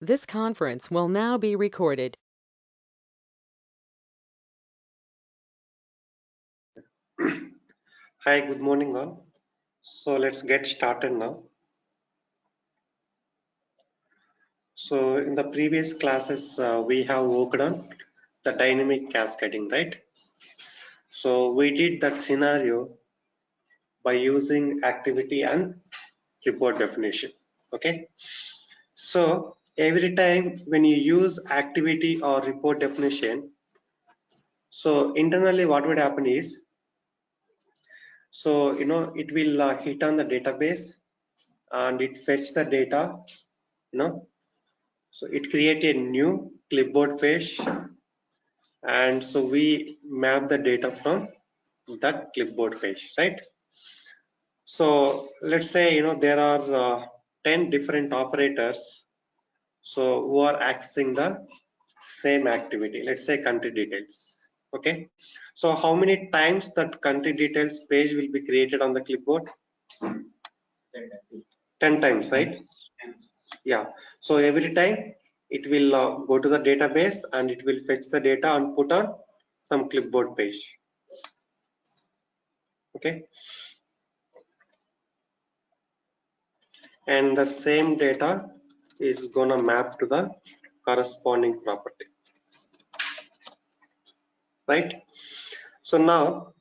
This conference will now be recorded. Hi, good morning all. So let's get started now. So in the previous classes, we have worked on the dynamic cascading, right? So we did that scenario by using activity and report definition, okay? So every time when you use activity or report definition, so internally what would happen is, so it will hit on the database and it fetch the data, you know, so it create a new clipboard page, and so we map the data from that clipboard page, right? So let's say there are 10 different operators, so who are accessing the same activity. Let's say country details. Okay, so how many times that country details page will be created on the clipboard? 10 times, right? Yeah, so every time it will go to the database and it will fetch the data and put on some clipboard page. Okay, and the same data is gonna map to the corresponding property, right? So now,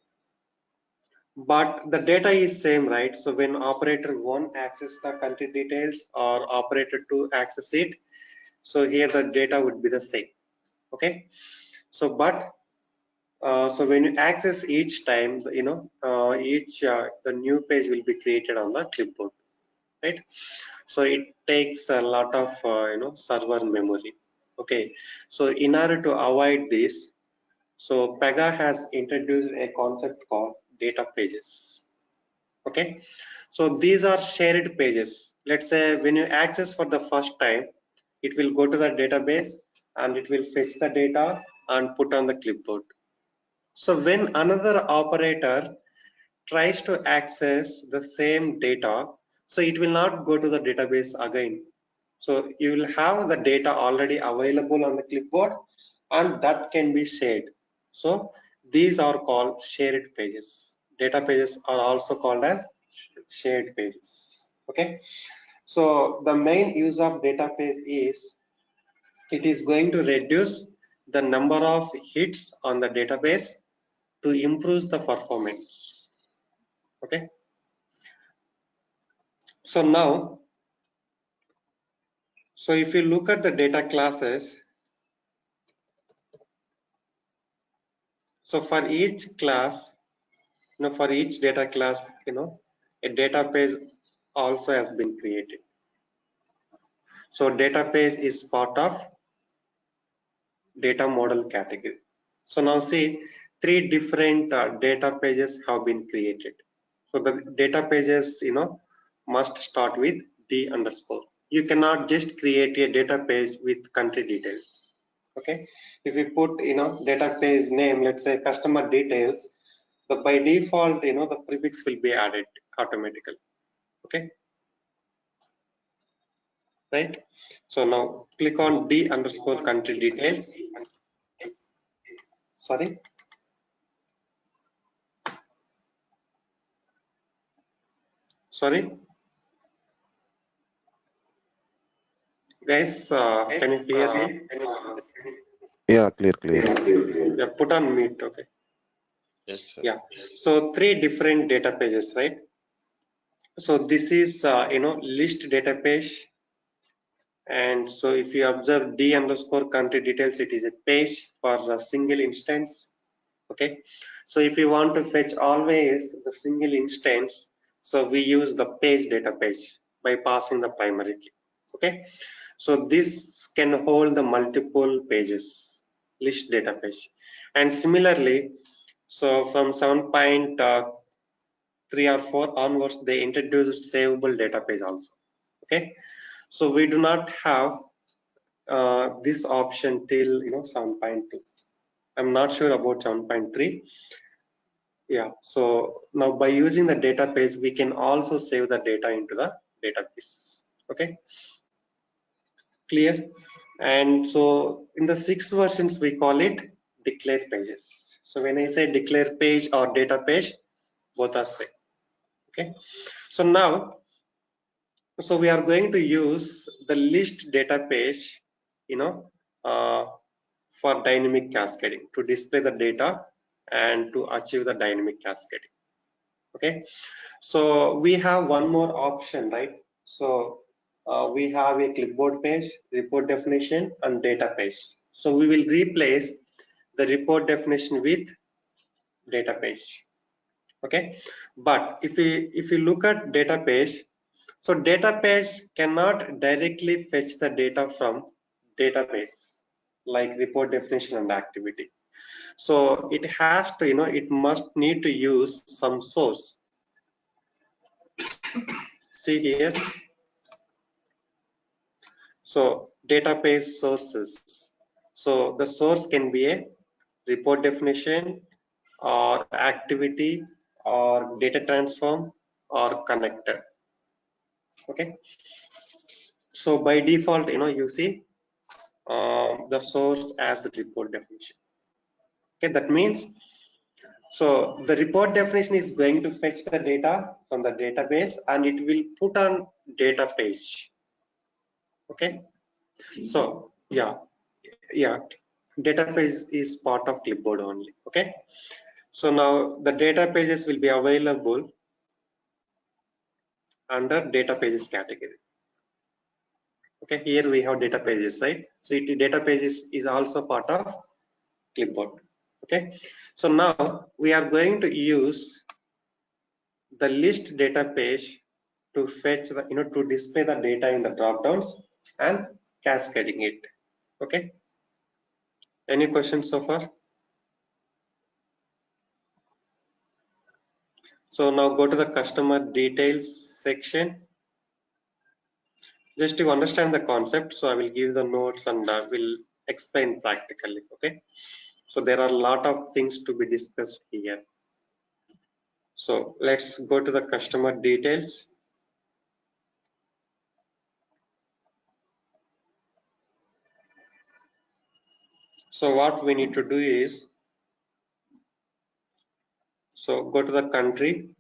but the data is same, right? So when operator 1 access the country details or operator 2 access it, so here the data would be the same. Okay, so but so when you access each time, each the new page will be created on the clipboard, right? So it takes a lot of server memory. Okay, so in order to avoid this, so Pega has introduced a concept called data pages. Okay, so these are shared pages. Let's say when you access for the first time, it will go to the database and it will fetch the data and put on the clipboard. So when another operator tries to access the same data, so it will not go to the database again. So you will have the data already available on the clipboard and that can be shared. So these are called shared pages. Data pages are also called as shared pages. Okay. So the main use of database is it is going to reduce the number of hits on the database to improve the performance. Okay, so now, so if you look at the data classes, so for each class, for each data class, a database also has been created. So database is part of data model category. So now see, three different data pages have been created. So the data pages, must start with D underscore. You cannot just create a data page with country details. Okay, if you put data page name, let's say customer details, the by default the prefix will be added automatically. Okay, right? So now click on D underscore country details. Sorry. Sorry, guys, can you hear me? Yeah, clear. Yeah, put on mute. Okay. Yes, sir. Yeah. So three different data pages, right? So this is list data page, and so if you observe D underscore country details, it is a page for a single instance. Okay. So if you want to fetch always the single instance, so we use the page data page by passing the primary key. Okay. So this can hold the multiple pages, list data page, and similarly, so from 7.3 or 4 onwards, they introduced savable data page also. Okay, so we do not have this option till 7.2. I'm not sure about 7.3. Yeah, so now by using the database, we can also save the data into the database. Okay, Clear? And so in the 6 versions, we call it declare pages. So when I say declare page or data page, both are same. Okay. So now, so we are going to use the list data page, you know, for dynamic cascading to display the data and to achieve the dynamic cascading. Okay. So we have one more option, right? So we have a clipboard page, report definition, and data page. So we will replace the report definition with data page. Okay, but if you look at data page, so data page cannot directly fetch the data from database like report definition and activity. So it has to, it must need to use some source. See here. So database sources. So the source can be a report definition or activity or data transform or connector. Okay. So by default, you see the source as the report definition. Okay, that means so the report definition is going to fetch the data from the database and it will put on data page. Okay, so yeah, database is part of clipboard only. Okay, so now the data pages will be available under data pages category. Okay, here we have data pages, right? So data pages is also part of clipboard. Okay, so now we are going to use the list data page to fetch the to display the data in the drop downs and cascading it. Okay, any questions so far? So now go to the customer details section just to understand the concept. So I will give the notes and I will explain practically. Okay, so there are a lot of things to be discussed here. So let's go to the customer details. So what we need to do is, so go to the country.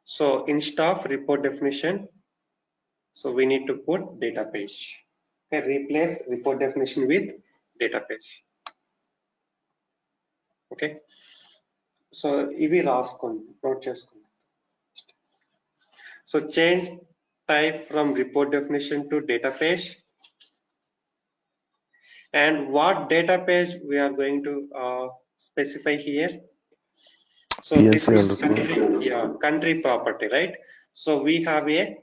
So instead of report definition, so we need to put data page. Okay, replace report definition with data page. Okay. So ivi raskondi, note cheskondi. So change type from report definition to data page. And what data page we are going to specify here. So this is country property, right? So we have a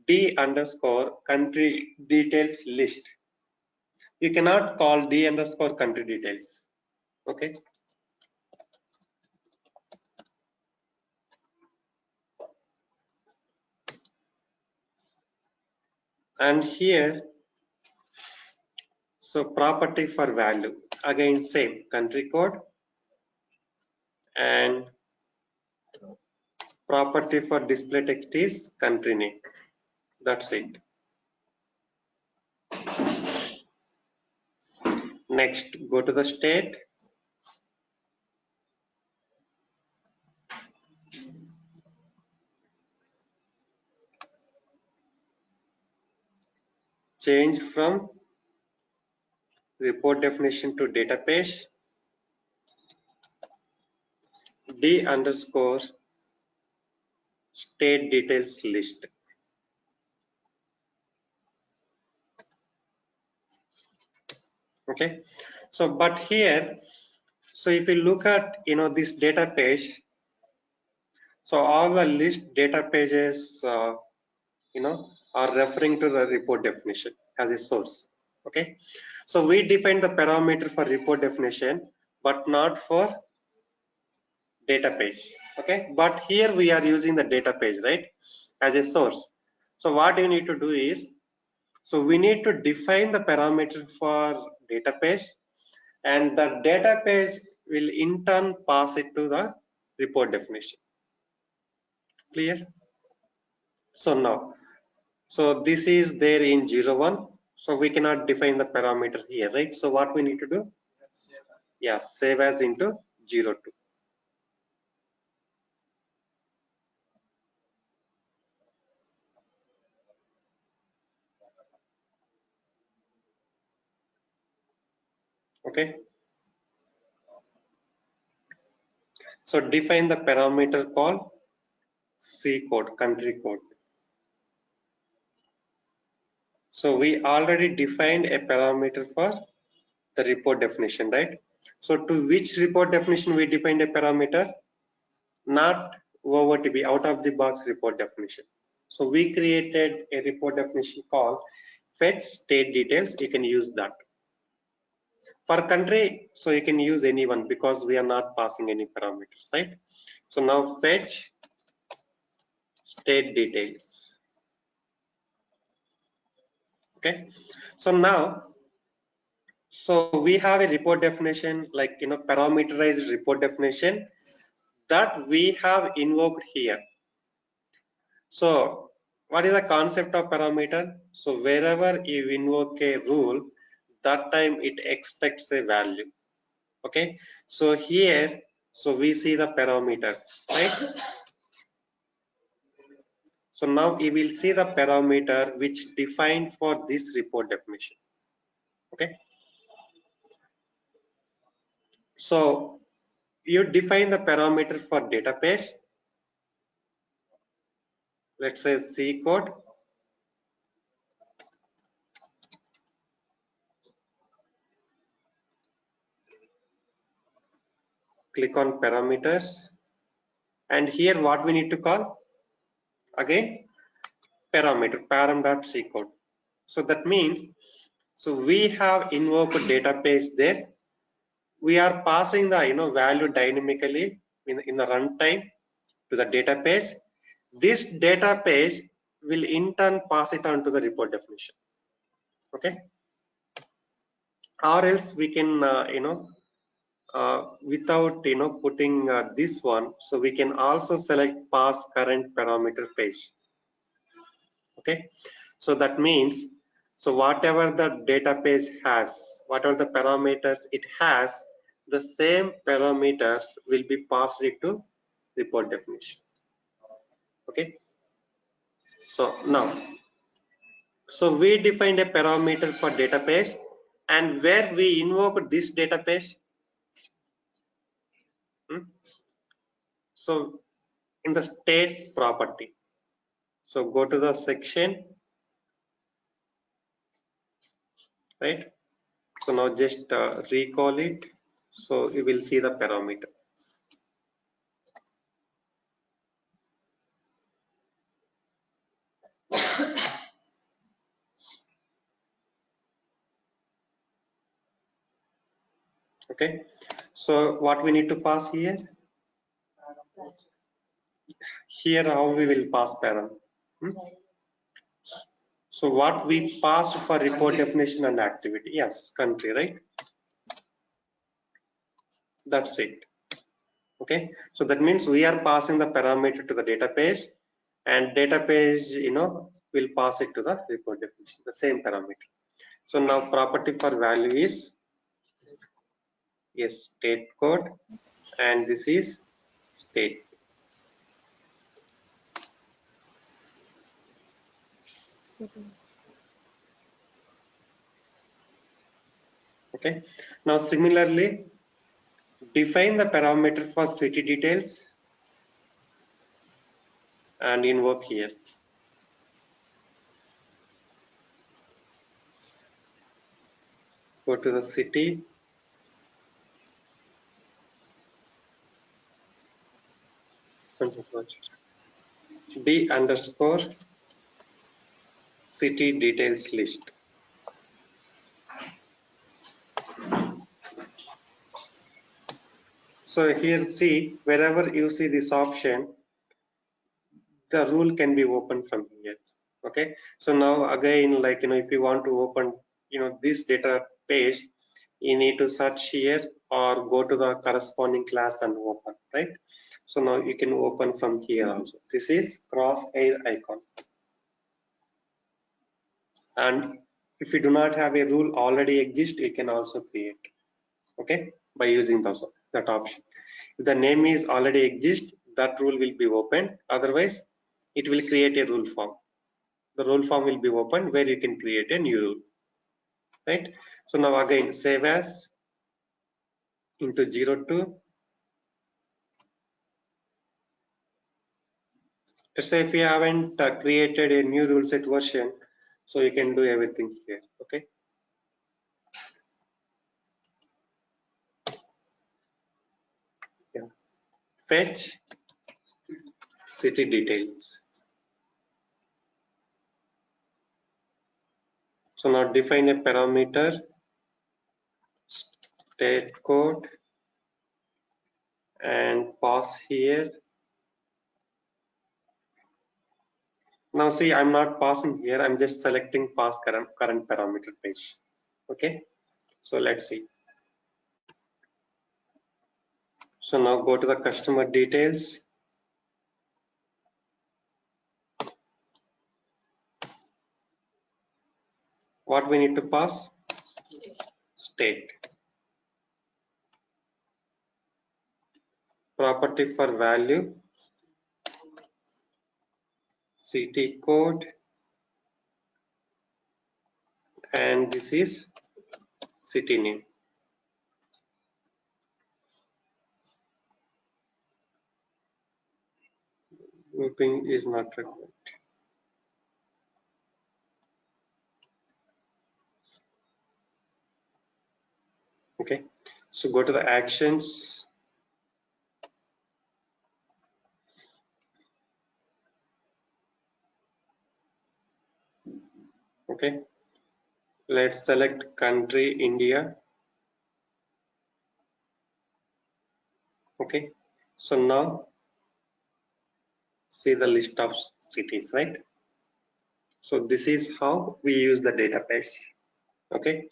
D_ country details list. You cannot call D_ country details. Okay. And here, so property for value, again same country code, and property for display text is country name. That's it. Next, go to the state. Change from report definition to data page. D_ state details list. Okay. So, but here, so if you look at this data page, so all the list data pages are referring to the report definition as a source. Okay, so we define the parameter for report definition but not for data page. Okay, but here we are using the data page, right, as a source. So what you need to do is, so we need to define the parameter for data page, and the data page will in turn pass it to the report definition. Clear? So now, so this is there in 01. So we cannot define the parameter here, right? So what we need to do? Yeah, save as into 02. Okay. So define the parameter called C code, country code. So we already defined a parameter for the report definition, right? So to which report definition we defined a parameter? Not OOTB, out of the box report definition. So we created a report definition called fetch state details. You can use that. For country, so you can use anyone because we are not passing any parameters, right? So now fetch state details. Okay. So now, so we have a report definition, like, parameterized report definition that we have invoked here. So what is the concept of parameter? So wherever you invoke a rule, that time it expects a value. Okay. So here, so we see the parameters, right? So now you will see the parameter which defined for this report definition. Okay. So you define the parameter for database. Let's say C code. Click on parameters. And here what we need to call? Again, parameter, param.c code. So that means, so we have invoked database there. We are passing the value dynamically in the runtime to the database. This database will in turn pass it on to the report definition. Okay. Or else we can without putting this one, so we can also select pass current parameter page. Okay. So that means, so whatever the database has, whatever the parameters it has, the same parameters will be passed into report definition. Okay. So now, so we defined a parameter for database, and where we invoke this database. So in the state property, so go to the section, right? So now just recall it. So you will see the parameter. Okay. So what we need to pass here? Here how we will pass param. So what we passed for report definition and activity? Yes, country, right? That's it. Okay. So that means we are passing the parameter to the database, and database will pass it to the report definition, the same parameter. So now property for value is yes, state code, and this is state. Okay. Now similarly, define the parameter for city details and invoke here. Go to the city. D underscore city details list. So here see, wherever you see this option, the rule can be opened from here. Okay. So now again, like, if you want to open, this data page, you need to search here or go to the corresponding class and open, right? So now you can open from here also. This is crosshair icon. And if you do not have a rule already exist, you can also create, okay, by using that option. If the name is already exist, that rule will be open. Otherwise, it will create a rule form. The rule form will be open where you can create a new rule, right? So now again, save as into 02. Let's say if you haven't created a new rule set version, so you can do everything here, okay? Yeah. Fetch city details. So now define a parameter, state code, and pass here. Now see, I'm not passing here. I'm just selecting pass current parameter page. Okay. So let's see. So now go to the customer details. What we need to pass? State. Property for value. City code. And this is city name. Looping is not required. Okay. So go to the actions. Okay. Let's select country India. Okay. So now see the list of cities, right? So this is how we use the database. Okay.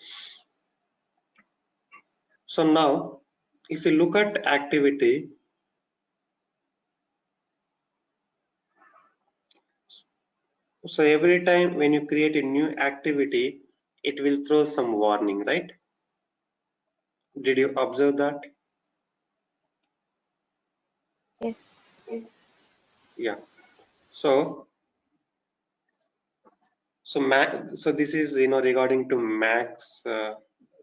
So now if you look at activity, so every time when you create a new activity, it will throw some warning, right? Did you observe that? Yes. Yeah. So this is regarding to max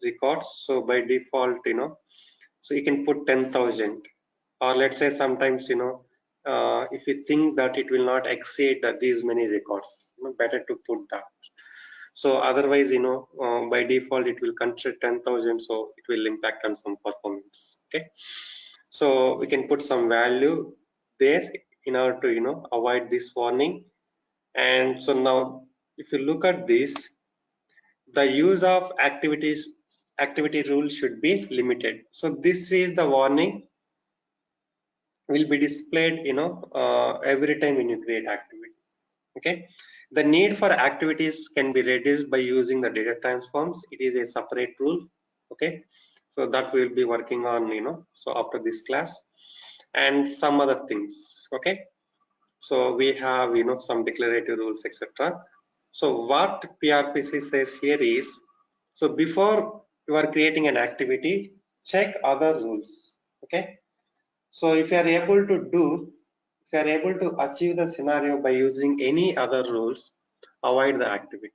records. So by default, so you can put 10,000, or let's say sometimes if you think that it will not exceed these many records, better to put that. So otherwise, by default it will consider 10,000, so it will impact on some performance. Okay, so we can put some value there in order to avoid this warning. And so now if you look at this, the use of activity rule should be limited. So this is the warning will be displayed every time when you create activity. Okay, the need for activities can be reduced by using the data transforms. It is a separate rule. Okay, so that we'll be working on so after this class, and some other things. Okay, so we have some declarative rules, etc. So what PRPC says here is, so before you are creating an activity, check other rules. Okay, so if you are able to achieve the scenario by using any other rules, avoid the activity.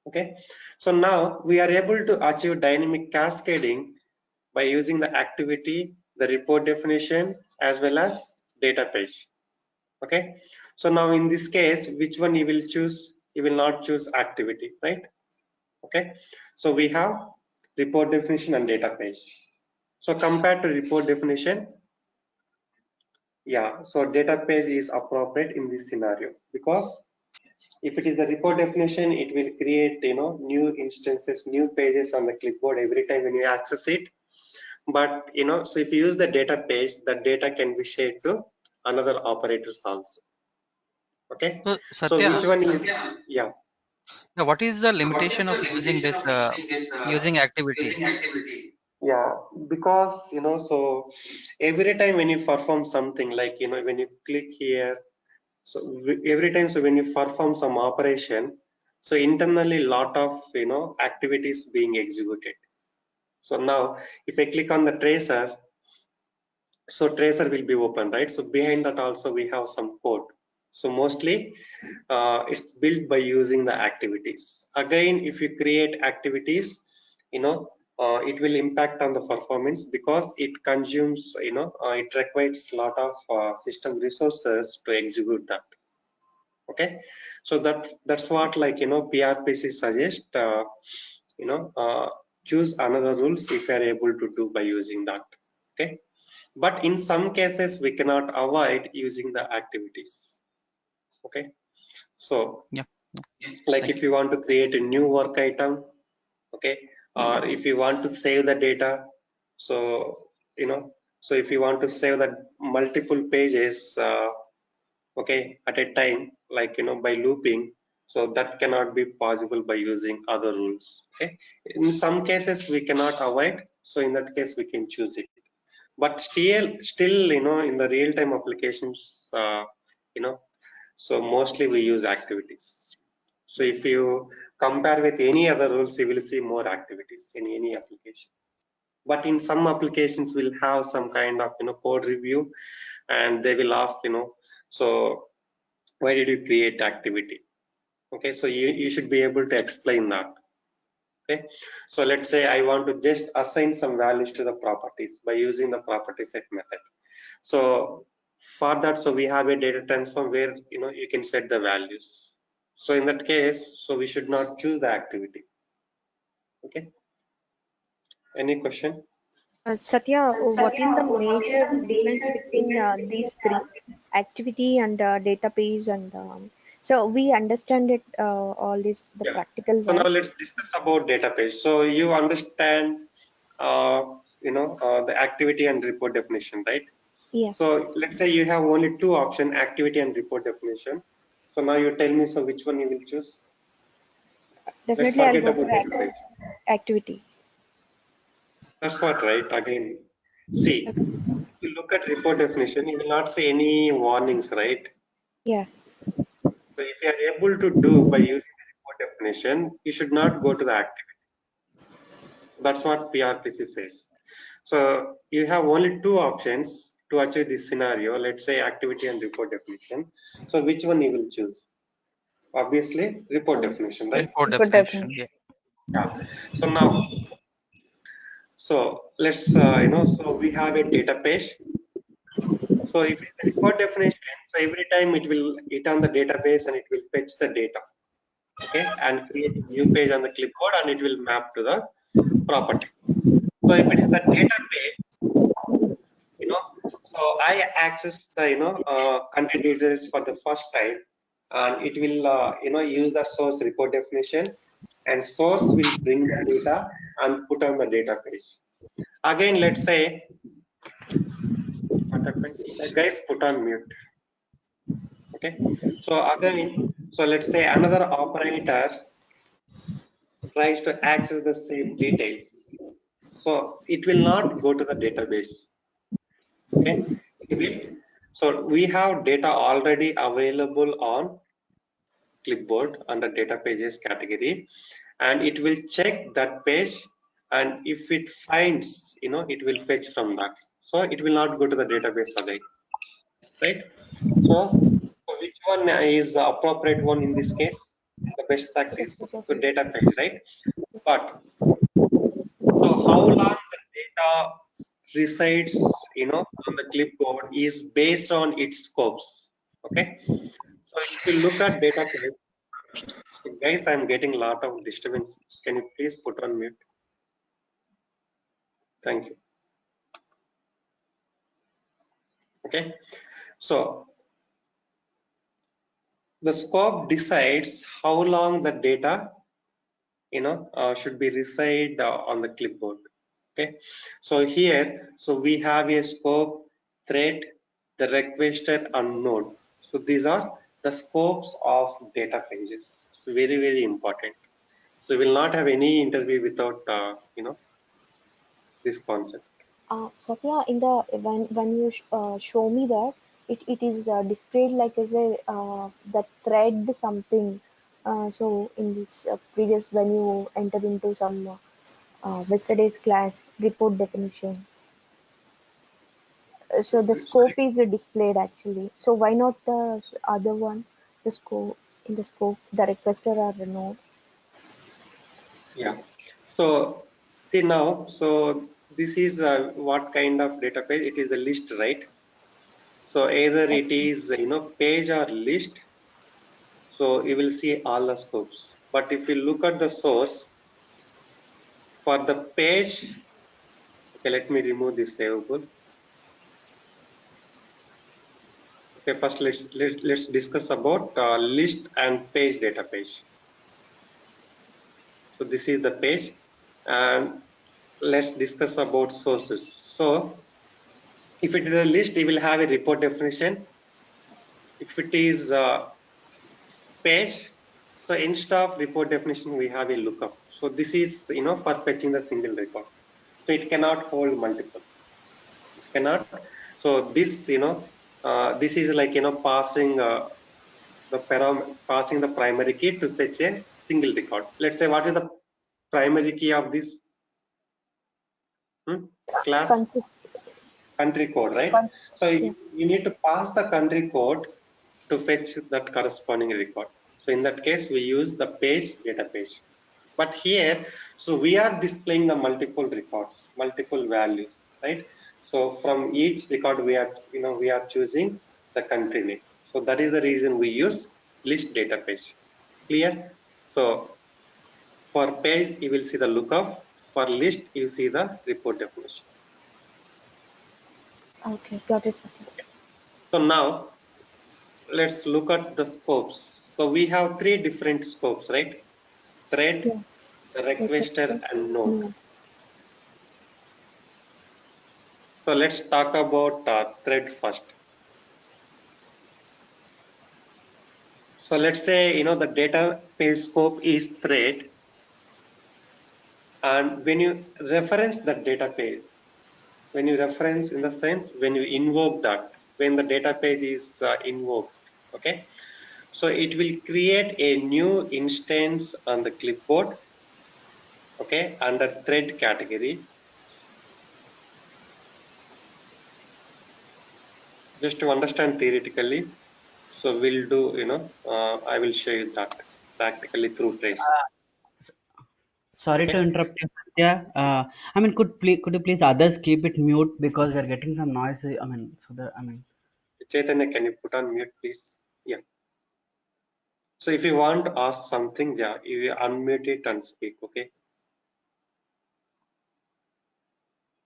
Okay, so now we are able to achieve dynamic cascading by using the activity, the report definition, as well as data page. Okay, so now in this case, which one you will choose? You will not choose activity, right? Okay, so we have report definition and data page. So compared to report definition, yeah, so data page is appropriate in this scenario, because if it is the report definition, it will create new instances, new pages on the clipboard every time when you access it. But so if you use the data page, the data can be shared to another operators also. Okay, So so Satya, which one is, yeah, now what is the limitation of using this using activity? Yeah, because so every time when you perform something, like when you click here, so every time, so when you perform some operation, so internally lot of activities being executed. So now if I click on the tracer, so tracer will be open, right? So behind that also we have some code. So mostly it's built by using the activities. Again, if you create activities, it will impact on the performance because it consumes, it requires a lot of system resources to execute that. Okay, so that's what, like PRPC suggest, choose another rules if you are able to do by using that. Okay, but in some cases we cannot avoid using the activities. Okay, so Yeah. like Thank if you want to create a new work item, okay, or if you want to save the data, so so if you want to save that multiple pages okay at a time, like by looping, so that cannot be possible by using other rules. Okay, in some cases we cannot avoid, so in that case we can choose it, but still in the real-time applications, you know so mostly we use activities. So if you compare with any other rules, you will see more activities in any application, but in some applications we'll have some kind of code review, and they will ask, so why did you create activity? Okay, so you should be able to explain that. Okay, so let's say I want to just assign some values to the properties by using the property set method. So for that, so we have a data transform where you can set the values. So in that case, so we should not choose the activity. Okay, any question? Satya, what is the major difference between these three, activity and database and so we understand it all this the Yeah, practical so now one. let's discuss about database. So you understand uh, the activity and report definition, right? Yes, So let's say you have only two options, activity and report definition. So now you tell me, so which one you will choose? Let's definitely I'll forget go about for database. activity. That's what, right? Again, see, if you look at report definition, you will not see any warnings, right? Yeah, So if you are able to do by using the report definition, you should not go to the activity. That's what PRPC says. So you have only two options to achieve this scenario. Let's say activity and report definition. So which one you will choose? Obviously, report definition, right? report good definition. definition. Yeah. Yeah. So now, so let's so we have a data page. So if it's a report definition, so every time it will hit on the database and it will fetch the data, okay, and create a new page on the clipboard, and it will map to the property. So if it is the data page, so I access the country details for the first time, and it will use the source report definition, and source will bring the data and put on the data page. Again, let's say what happened? Guys, put on mute. Okay. So again, so let's say another operator tries to access the same details. So it will not go to the database. Okay. It will. So we have data already available on clipboard under data pages category, and it will check that page, and if it finds, it will fetch from that. So it will not go to the database again, right? So which one is the appropriate one in this case? The best practice Report to definition. data page, right? But so how long the data resides, on the clipboard is based on its scopes. Okay. So if you look at data page, so guys, I'm getting a lot of disturbance. Can you please put on mute? Thank you. Okay. So the scope decides how long the data should be reside on the clipboard. Okay, so here, so we have a scope, thread, the requester, and node. So these are the scopes of data pages. It's very important. So we will not have any interview without this concept. Satya, in the when you show me that it is displayed like as a the thread something. So in this previous when you enter into some yesterday's class report definition, so the scope Sorry. is displayed actually. So why not the other one? The scope in the scope, the requester or the node. Yeah. So see now, so this is what kind of database? It is the list, right? So either it is page or list. So you will see all the scopes. But if you look at the source for the page, okay, let me remove this savable. Okay, first let's discuss about list and page database. So this is the page, and let's discuss about sources. So if it is a list, it will have a report definition. If it is page, so instead of report definition, we have a lookup. So this is for fetching the single record. So it cannot hold multiple. It cannot. So this this is like passing passing the primary key to fetch a single record. Let's say what is the primary key of this class? Country, Country code, right? con- So yeah. you need to pass the country code to fetch that corresponding record. So in that case, we use the page data page. But here, so we are displaying the multiple records, multiple values, right? So from each record, we are choosing the country name. So that is the reason we use list data page. Clear? So for page, you will see the lookup. For list, you see the report definition. Okay, got it, Satya. So now let's look at the scopes. So we have three different scopes, right? Thread, Yeah, requester, requester. and node. No. So let's talk about thread first. So let's say the database scope is thread, and when you reference the database, when you reference in the sense when you invoke that, when the database is invoked, okay, so it will create a new instance on the clipboard, okay, under thread category. Just to understand theoretically, so we'll do I will show you that practically through trace. Sorry to Okay, interrupt you, Satya. I mean, could you please others keep it mute because we're getting some noise. I mean, so the I mean, Chaitanya, can you put on mute, please? Yeah. So if you want to ask something, yeah, you unmute it and speak. Okay,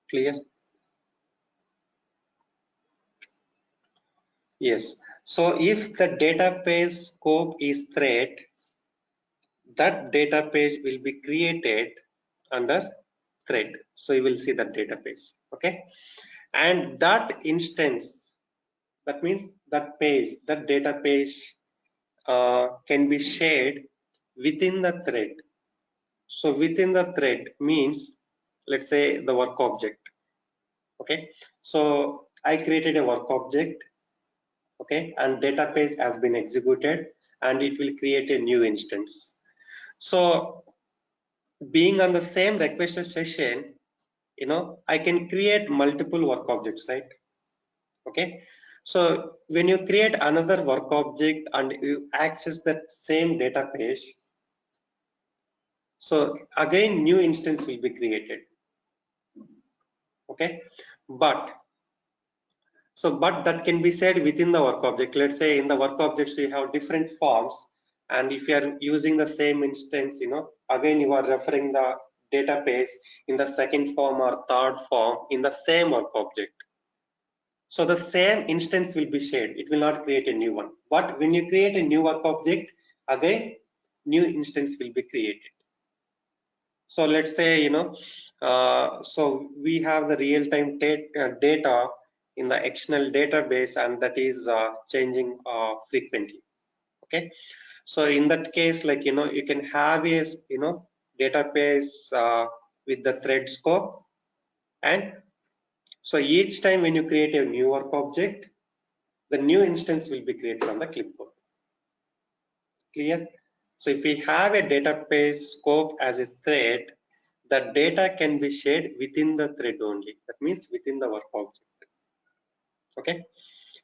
clear? Yes. So if the database scope is thread, that database will be created under thread. So you will see that database. Okay, and that instance, that means that page, that database can be shared within the thread. So within the thread means, let's say the work object. Okay, so I created a work object, okay, and database has been executed, and it will create a new instance. So being on the same requester session, I can create multiple work objects, right? Okay, so when you create another work object and you access that same database, so again new instance will be created. Okay, but but that can be said within the work object. Let's say in the work objects you have different forms, and if you are using the same instance, again you are referring the database in the second form or third form in the same work object. So the same instance will be shared. It will not create a new one. But when you create a new work object, again new instance will be created. So let's say so we have the real-time data in the external database, and that is changing frequently. Okay, so in that case, like you can have a database with the thread scope, And so each time when you create a new work object, the new instance will be created on the clipboard. Clear? So if we have a database scope as a thread, the data can be shared within the thread only. That means within the work object. Okay.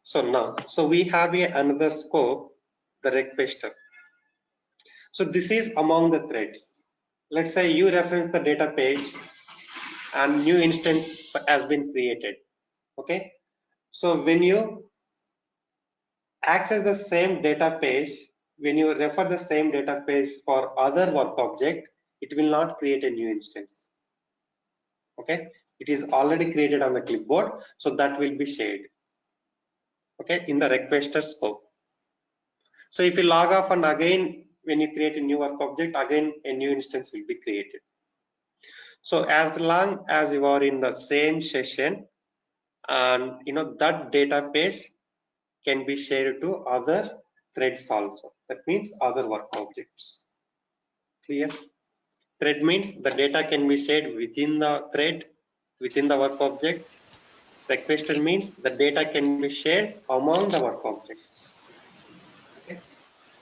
So now, so we have another scope, the requester. So this is among the threads. Let's say you reference the data page and new instance has been created. Okay. So when you access the same data page, when you refer the same data page for other work object, it will not create a new instance. Okay. It is already created on the clipboard. So that will be shared. Okay. In the requester scope. So if you log off and again, when you create a new work object, again a new instance will be created. So as long as you are in the same session, and that data page can be shared to other threads also. That means other work objects. Clear? Thread means the data can be shared within the thread, within the work object. Requester means the data can be shared among the work objects. Okay.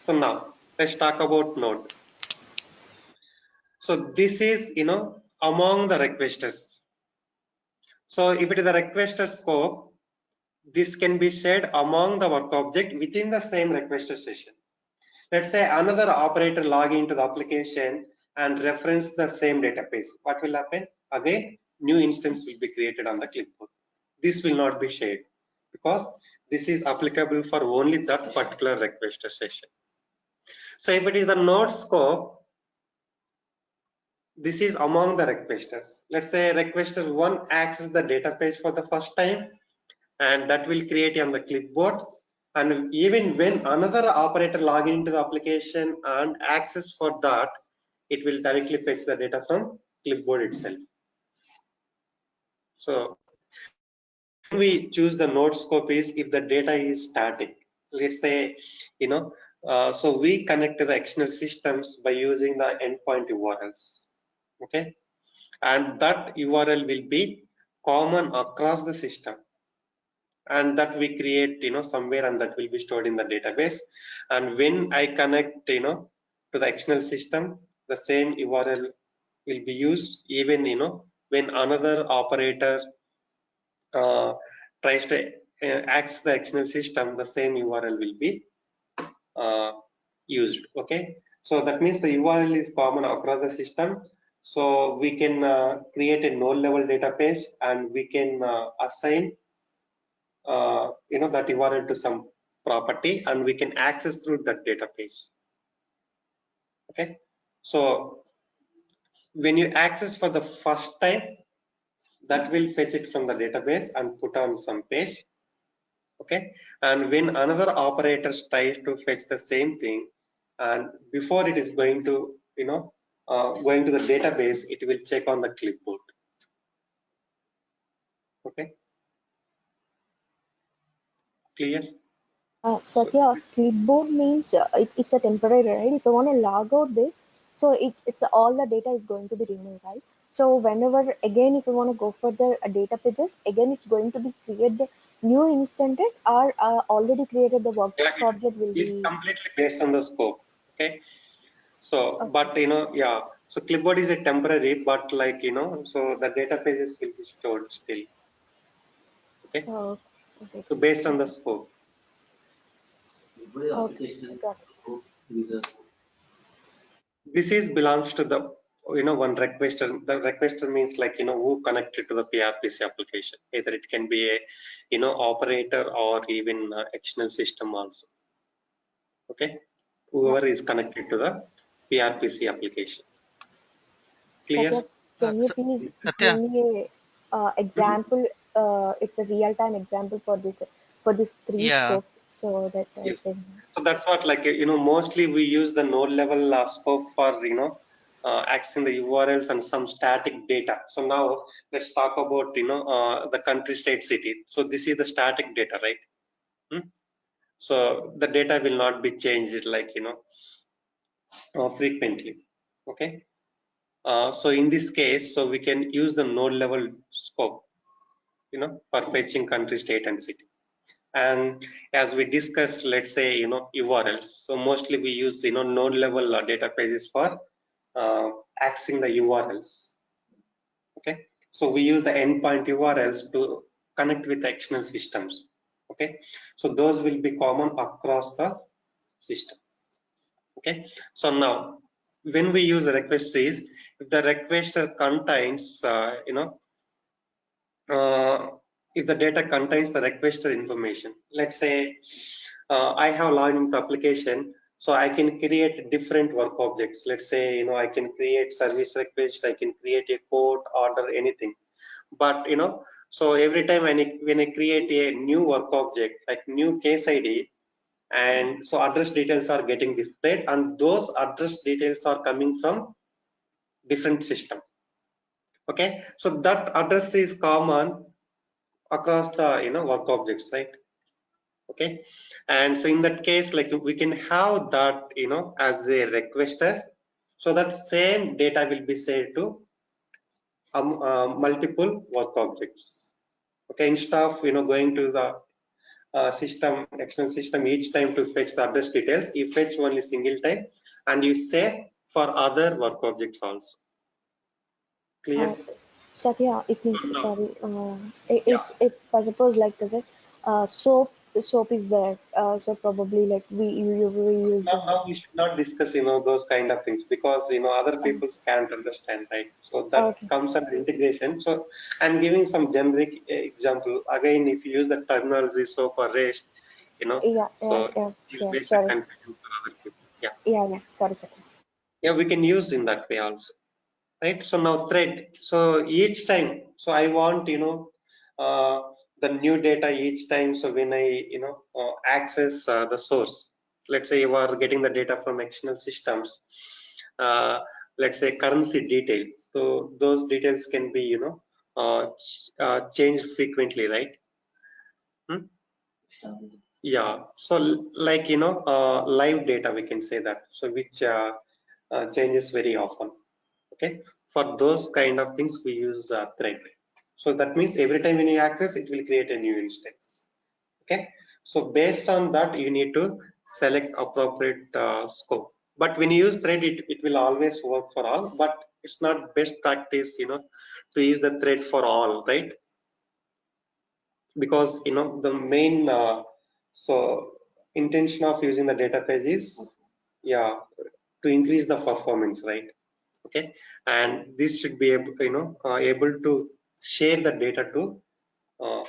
So now let's talk about node. So this is among the requesters. So if it is a requester scope, this can be shared among the work object within the same requester session. Let's say another operator log into the application and reference the same database. What will happen? Again, new instance will be created on the clipboard. This will not be shared because this is applicable for only that particular requester session. So if it is the node scope, this is among the requesters. Let's say requester 1 access the data page for the first time, and that will create on the clipboard. And even when another operator log into the application and access for that, it will directly fetch the data from clipboard itself. So when we choose the node scope is if the data is static. Let's say, so we connect to the external systems by using the endpoint URLs. Okay. And that URL will be common across the system, and that we create somewhere, and that will be stored in the database. And when I connect to the external system, the same URL will be used even when another operator tries to access the external system, the same URL will be used. Okay, so that means the URL is common across the system. So we can create a node level database, and we can assign that URL to some property, and we can access through that database. Okay, so when you access for the first time, that will fetch it from the database and put on some page. Okay, and when another operator tries to fetch the same thing, and before it is going to going to the database, it will check on the clipboard. Okay, clear? Satya, clipboard means it's a temporary, right? If I want to log out this, so it's all the data is going to be removed, right? So whenever again, if you want to go for the data pages, again it's going to be create the new instance, or already created the work Yeah, object will it's be. completely based on the scope. Okay, so but yeah, so clipboard is a temporary, but like so the data pages will be stored still. Okay, Okay. so based on the scope. Okay, I got it. This is belongs to the one requester. The requester means like who connected to the PRPC application. Either it can be a operator or even external system also. Okay, whoever is connected to the PRPC application. Clear? Satya, can you So, please give Satya, me a example? It's a real-time example for this three yeah, scopes, so that I Yes. can. So that's what like mostly we use the node level scope for accessing the URLs and some static data. So now let's talk about the country, state, city. So this is the static data, right? Hmm? So the data will not be changed like frequently. Okay. So in this case, so we can use the node level scope, for fetching country, state, and city. And as we discussed, let's say, URLs. So mostly we use, node level databases for accessing the URLs. Okay. So we use the endpoint URLs to connect with the external systems. Okay. So those will be common across the system. Okay. So now, when we use a request trees, if the requester contains, if the data contains the requester information, let's say I have logged into the application, so I can create different work objects. Let's say, I can create service request, I can create a quote, order, anything. But, so every time when I create a new work object, like new case ID, and so address details are getting displayed, and those address details are coming from different system. Okay, so that address is common across the work objects, right? Okay, and so in that case, like, we can have that as a requester, so that same data will be saved to multiple work objects. Okay, instead of going to the external system each time to fetch the address details, you fetch only single time and you save for other work objects also. Clear? Satya, it means No. sorry. Yeah. It's if I suppose like is it soap is there. So probably like we use the Now we should not discuss those kind of things, because other people can't understand, right? So that okay. comes under integration. So I'm giving some generic example. Again, if you use the terminology so for REST, so Yeah. it will Sure. make the Sorry. confusion for other people. Yeah. Yeah. Sorry, Satya. Yeah, we can use in that way also. Right. So now thread, so each time, so I want uh, the new data each time. So when I access the source, let's say you are getting the data from external systems, uh, let's say currency details, so those details can be changed frequently, right? Hmm? Yeah, so like live data, we can say that, so which changes very often. Okay, for those kind of things we use thread. So that means every time when you access, it will create a new instance. Okay, so based on that you need to select appropriate scope. But when you use thread, it will always work for all, but it's not best practice to use the thread for all, right? Because the main so intention of using the database is, yeah, to increase the performance, right? Okay, and this should be able to share the data to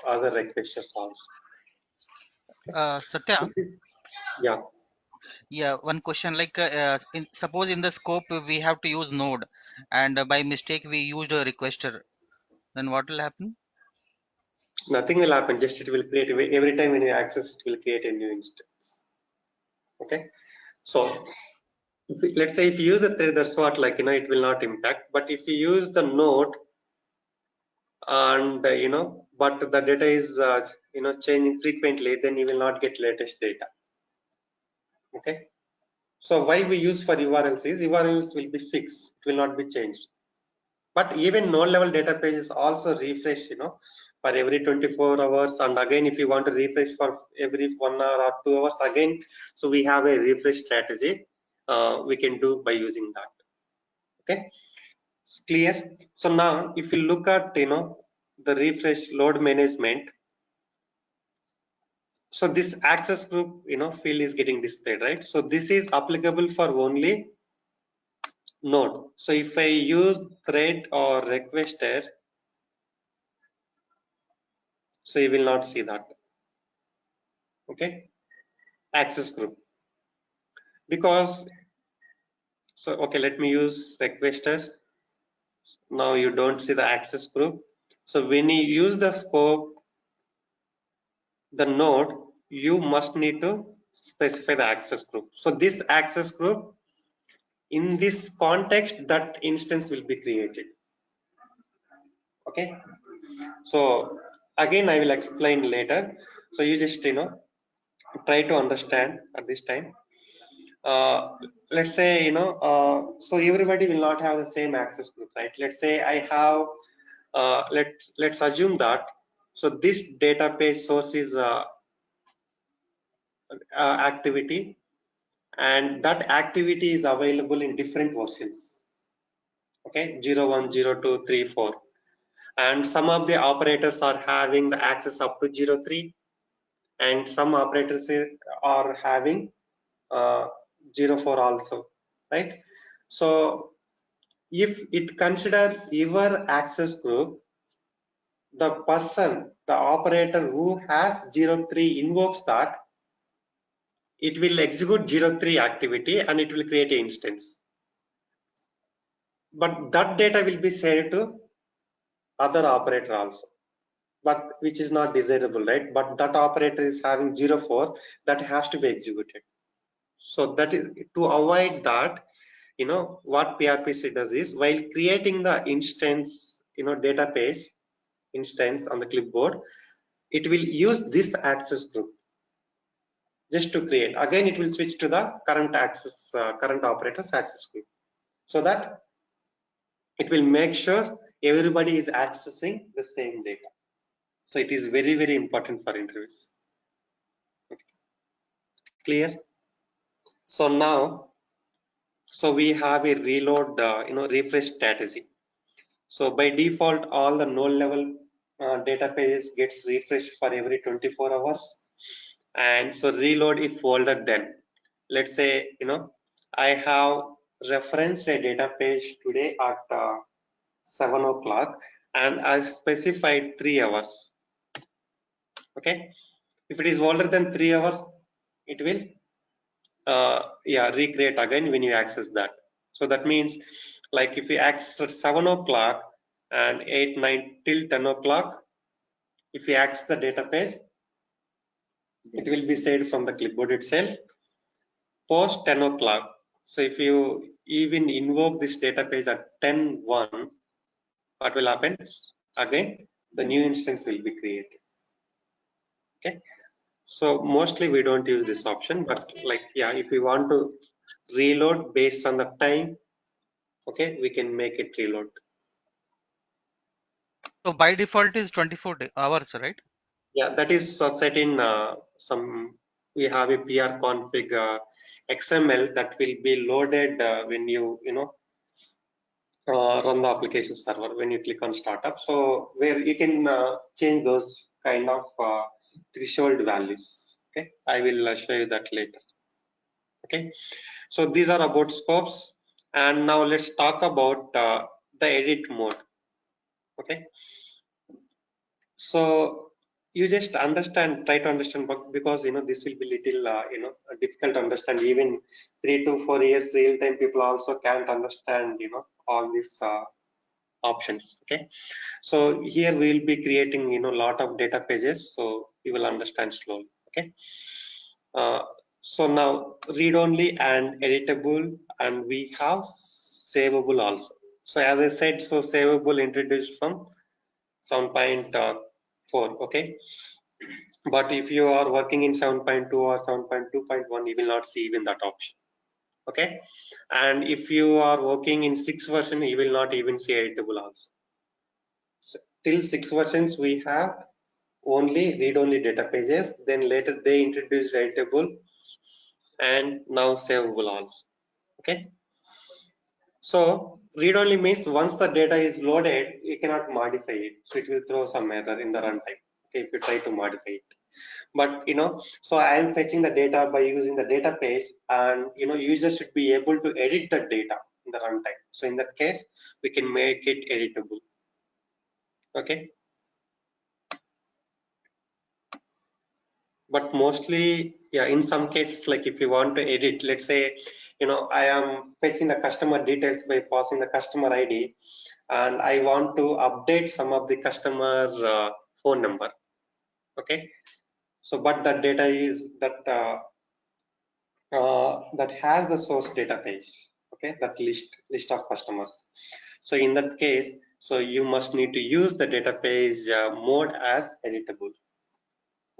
other requesters also. Satya, Yeah, yeah, one question like suppose in the scope we have to use node and by mistake we used a requester, then what will happen? nothing will happen, just it will create every time when you access, it will create a new instance. Okay, so let's say if you use the thread, that's what, like, it will not impact. But if you use the node and but the data is changing frequently, then you will not get latest data. Okay, so why we use for URLs is URLs will be fixed, it will not be changed. But even node level databases also refresh for every 24 hours, and again if you want to refresh for every 1 hour or 2 hours again, so we have a refresh strategy we can do by using that. Okay, it's clear? So now if you look at the refresh load management, so this access group field is getting displayed, right? So this is applicable for only node. So if I use thread or requester, so you will not see that. Okay, access group, because so okay, let me use requester. Now you don't see the access group. So when you use the scope, the node, you must need to specify the access group. So this access group, in this context, that instance will be created. Okay, so again I will explain later, so you just try to understand at this time. let's say, so everybody will not have the same access group, right? Let's say I have, let's assume that, so this database source is activity, and that activity is available in different versions. Okay, 0, 1, 0, 2, 3, 4. And some of the operators are having the access up to 0, 3, and some operators are having 0, 4 also, right? So if it considers your access group, the person, the operator who has 0, 3 invokes that, it will execute 0, 3 activity and it will create an instance. But that data will be shared to other operator also, but which is not desirable, right? But that operator is having 0, 4, that has to be executed. So that is to avoid that, what PRPC does is, while creating the instance, database instance on the clipboard, it will use this access group just to create. Again, it will switch to the current operator's access group, so that it will make sure everybody is accessing the same data. So it is very, very important for interviews. Okay. Clear? So now, so we have a reload, refresh strategy. So by default, all the node level databases gets refreshed for every 24 hours. And so reload if folder, then let's say, I have referenced a data page today at 7 o'clock and I specified 3 hours. Okay. If it is older than 3 hours, it will recreate again when you access that. So that means, like, if you access at 7 o'clock and 8, 9 till 10 o'clock, if you access the database, it will be saved from the clipboard itself post 10 o'clock. So if you even invoke this database at 10:01, what will happen? Again, the new instance will be created. Okay. So mostly we don't use this option, but if we want to reload based on the time, okay, we can make it reload. So by default is 24 hours, right? Yeah, that is set in we have a PR config XML that will be loaded when you run the application server when you click on startup. So where you can change those kind of threshold values. Okay, I will show you that later. Okay, so these are about scopes, and now let's talk about the edit mode. Okay, so you just try to understand, because this will be little difficult to understand. Even 3 to 4 years real time people also can't understand all these options. Okay, so here we will be creating lot of data pages, so you will understand slowly. Okay, so now read only and editable, and we have savable also. So as I said, so savable introduced from 7.4. Okay, but if you are working in 7.2 or 7.2.1, you will not see even that option. Okay, and if you are working in 6 version, you will not even see editable also. So till 6 versions we have only read-only data pages, then later they introduced editable, and now savable also. Okay, so read-only means once the data is loaded, you cannot modify it, so it will throw some error in the runtime. Okay, if you try to modify it. But so I am fetching the data by using the database, and user should be able to edit the data in the runtime. So in that case, we can make it editable. Okay, but mostly, yeah, in some cases, like if you want to edit, let's say I am fetching the customer details by passing the customer ID, and I want to update some of the customer phone number. Okay, so but that data is that that has the source data page. Okay, that list of customers. So in that case, so you must need to use the database mode as editable.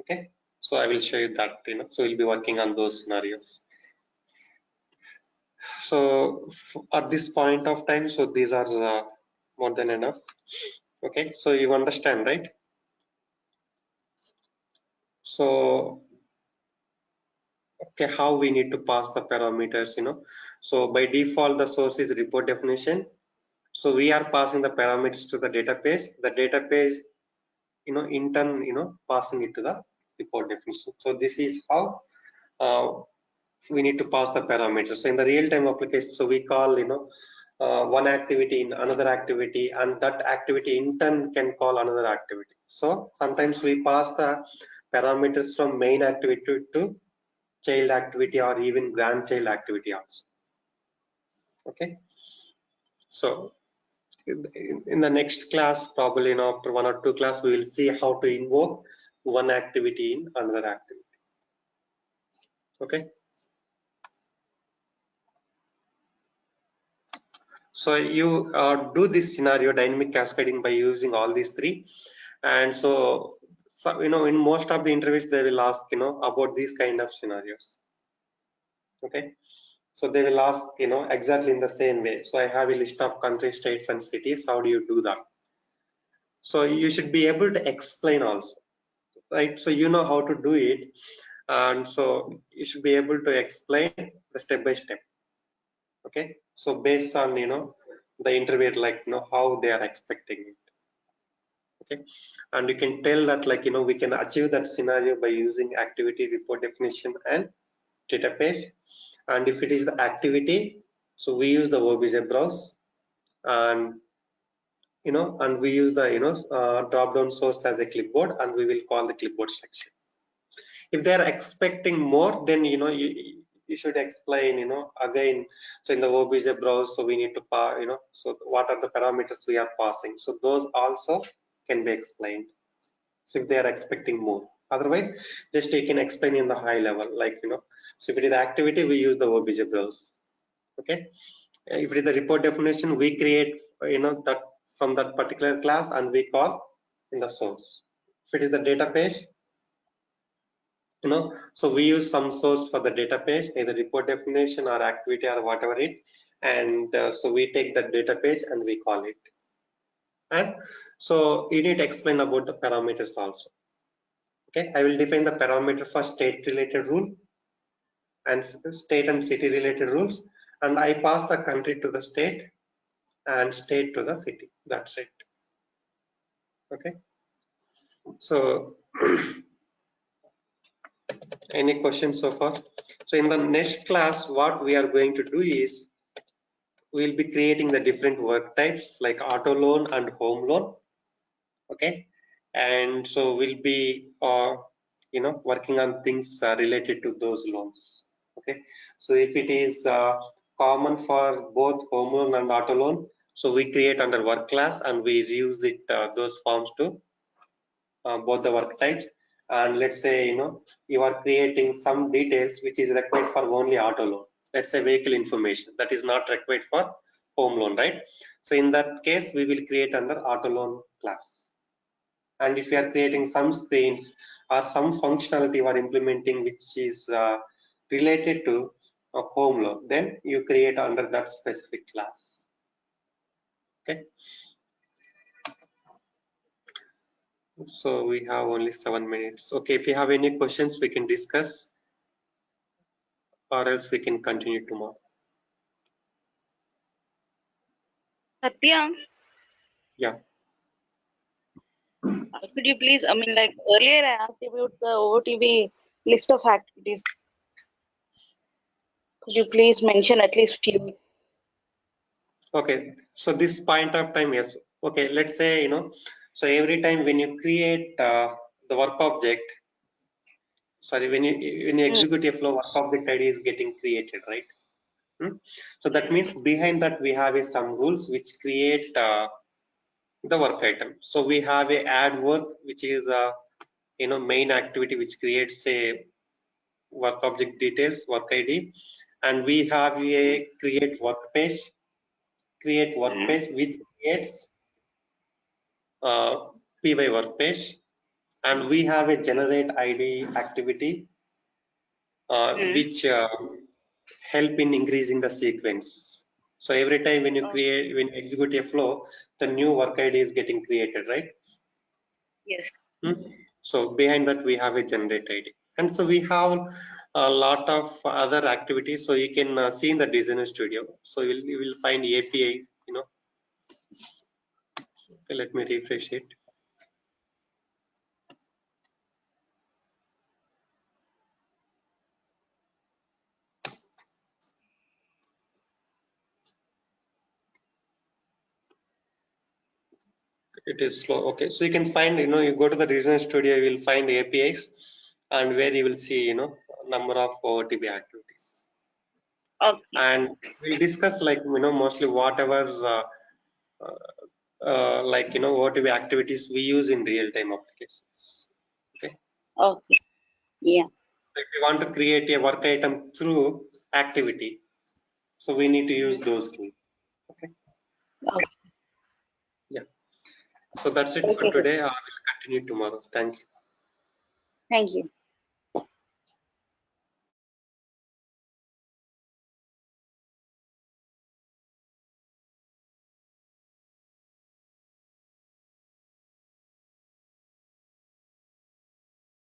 Okay, so I will show you that. So we'll be working on those scenarios. So at this point of time, so these are more than enough. Okay, so you understand, right? So okay, how we need to pass the parameters, so by default the source is report definition, so we are passing the parameters to the database, the database in turn passing it to the report definition. So this is how we need to pass the parameters. So in the real-time application, so we call one activity in another activity, and that activity in turn can call another activity. So sometimes we pass the parameters from main activity to child activity or even grandchild activity also. Okay, so in the next class, probably after 1 or 2 class, we will see how to invoke one activity in another activity. Okay, so you do this scenario dynamic cascading by using all these three, and so in most of the interviews they will ask about these kind of scenarios. Okay, so they will ask exactly in the same way. So I have a list of countries, states and cities. How do you do that? So you should be able to explain also, right? So you know how to do it, and so you should be able to explain the step by step. Okay, so based on the interview, like how they are expecting it. Okay, and you can tell that like we can achieve that scenario by using activity, report definition and database. And if it is the activity, so we use the OBJ browse, and and we use the drop down source as a clipboard, and we will call the clipboard section. If they are expecting more, then you should explain again. So in the OBJ browse, so we need to so what are the parameters we are passing, so those also can be explained. So if they are expecting more, otherwise just you can explain in the high level, like so if it is activity, we use the OBJ browse. Okay, if it is the report definition, we create that from that particular class, and we call in the source. If it is the data page, so we use some source for the data page, either report definition or activity or whatever it, and so we take that data page and we call it. And so you need to explain about the parameters also. Okay, I will define the parameter for state related rule and state and city related rules, and I pass the country to the state and state to the city. That's it. Okay, so any questions so far? So in the next class, what we are going to do is we'll be creating the different work types like auto loan and home loan. Okay, and so we'll be working on things related to those loans. Okay, so if it is common for both home loan and auto loan, so we create under work class and we reuse it those forms to both the work types. And let's say you are creating some details which is required for only auto loan, let's say vehicle information, that is not required for home loan, right? So in that case we will create under auto loan class. And if you are creating some screens or some functionality you are implementing which is related to a home loan, then you create under that specific class. Okay, so we have only 7 minutes. Okay, if you have any questions we can discuss, or else we can continue tomorrow. Satya, Yeah. could you please, I mean, like earlier I asked about the OOTB list of activities. Could you please mention at least few? Okay, so this point of time, yes. Okay, let's say so every time when you create the work object, sorry, when you execute a flow, work object ID is getting created, right? So that means behind that we have some rules which create the work item. So we have a add work, which is main activity which creates a work object details, work ID, and we have a create work page which creates py work page, and we have a generate ID activity which help in increasing the sequence. So every time when you execute a flow, the new work ID is getting created, right? Yes. So behind that we have a generate ID, and so we have a lot of other activities. So you can see in the Designer Studio. So you will find APIs. Okay, let me refresh it. It is slow. Okay, so you can find, you go to the Designer Studio, you will find APIs, and where you will see, number of OOTB activities. Okay. And we'll discuss mostly whatever OOTB activities we use in real-time applications. Okay. Okay. Yeah. So if you want to create a work item through activity, so we need to use those tools. Okay. Okay. Yeah. So that's it for Okay, sir. today. I will continue tomorrow. Thank you. Thank you.